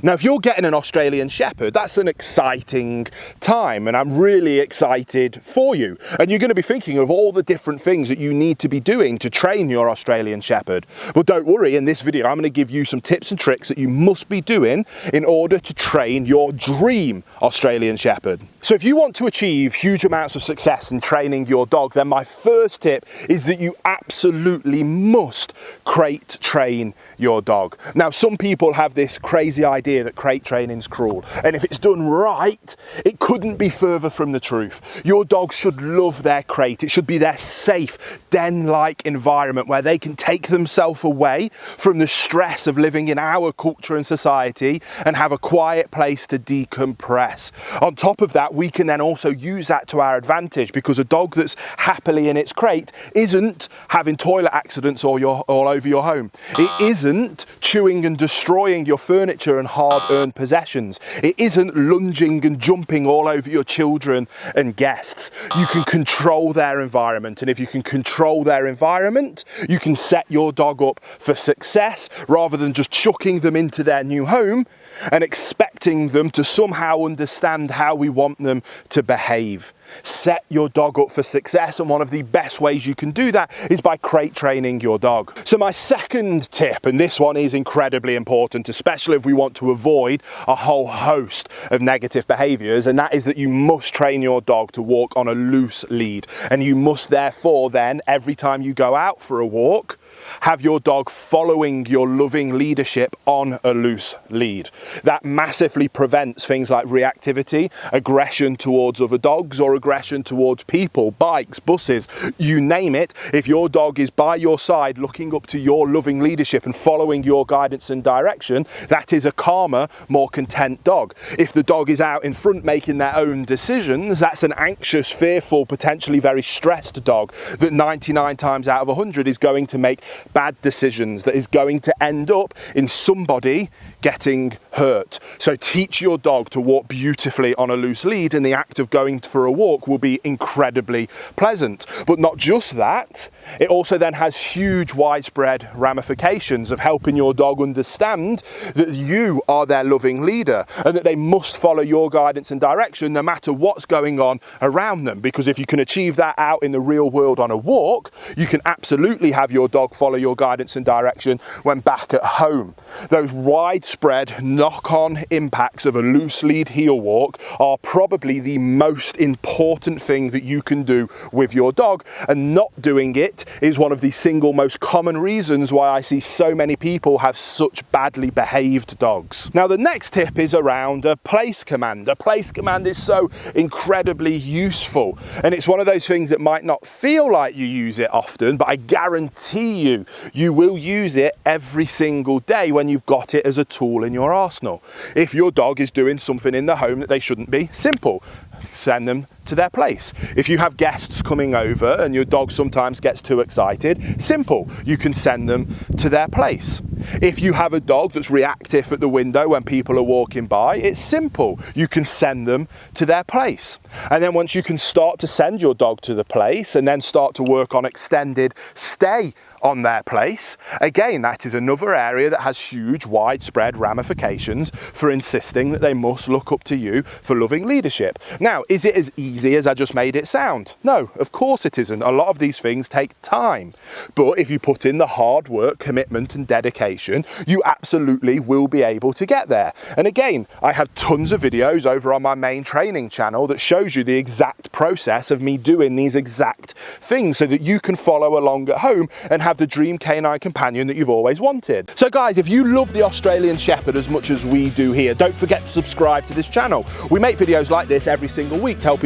Now, if you're getting an Australian Shepherd, that's an exciting time, and I'm really excited for you. And you're going to be thinking of all the different things that you need to be doing to train your Australian Shepherd. Well, don't worry, in this video, I'm going to give you some tips and tricks that you must be doing in order to train your dream Australian Shepherd. So if you want to achieve huge amounts of success in training your dog, then my first tip is that you absolutely must crate train your dog. Now, some people have this crazy idea that crate training is cruel, and if it's done right, it couldn't be further from the truth. Your dog should love their crate. It should be their safe, den-like environment where they can take themselves away from the stress of living in our culture and society and have a quiet place to decompress. On top of that, we can then also use that to our advantage, because a dog that's happily in its crate isn't having toilet accidents all over your home. It isn't chewing and destroying your furniture and hard-earned possessions. It isn't lunging and jumping all over your children and guests. You can control their environment, and if you can control their environment, you can set your dog up for success rather than just chucking them into their new home and expecting them to somehow understand how we want them to behave. Set your dog up for success, and one of the best ways you can do that is by crate training your dog. So my second tip, and this one is incredibly important, especially if we want to avoid a whole host of negative behaviours, and that is that you must train your dog to walk on a loose lead. And you must therefore then, every time you go out for a walk, have your dog following your loving leadership on a loose lead. That massively prevents things like reactivity, aggression towards other dogs, or aggression towards people, bikes, buses, you name it. If your dog is by your side looking up to your loving leadership and following your guidance and direction, that is a calmer, more content dog. If the dog is out in front making their own decisions, that's an anxious, fearful, potentially very stressed dog that 99 times out of 100 is going to make bad decisions, that is going to end up in somebody getting hurt. So teach your dog to walk beautifully on a loose lead, and the act of going for a walk will be incredibly pleasant. But not just that, it also then has huge widespread ramifications of helping your dog understand that you are their loving leader and that they must follow your guidance and direction no matter what's going on around them. Because if you can achieve that out in the real world on a walk, you can absolutely have your dog follow your guidance and direction when back at home. Those widespread knock-on impacts of a loose lead heel walk are probably the most important thing that you can do with your dog, and not doing it is one of the single most common reasons why I see so many people have such badly behaved dogs. Now, the next tip is around a place command. A place command is so incredibly useful, and it's one of those things that might not feel like you use it often, but I guarantee you will use it every single day when you've got it as a tool in your arsenal. If your dog is doing something in the home that they shouldn't be, simple, send them to their place. If you have guests coming over and your dog sometimes gets too excited, simple, you can send them to their place. If you have a dog that's reactive at the window when people are walking by, it's simple, you can send them to their place. And then once you can start to send your dog to the place and then start to work on extended stay on their place, again, that is another area that has huge widespread ramifications for insisting that they must look up to you for loving leadership. Now, is it as easy as I just made it sound? No, of course it isn't. A lot of these things take time. But if you put in the hard work, commitment and dedication, you absolutely will be able to get there. And again, I have tons of videos over on my main training channel that shows you the exact process of me doing these exact things so that you can follow along at home and have the dream canine companion that you've always wanted. So guys, if you love the Australian Shepherd as much as we do here, don't forget to subscribe to this channel. We make videos like this every single week to help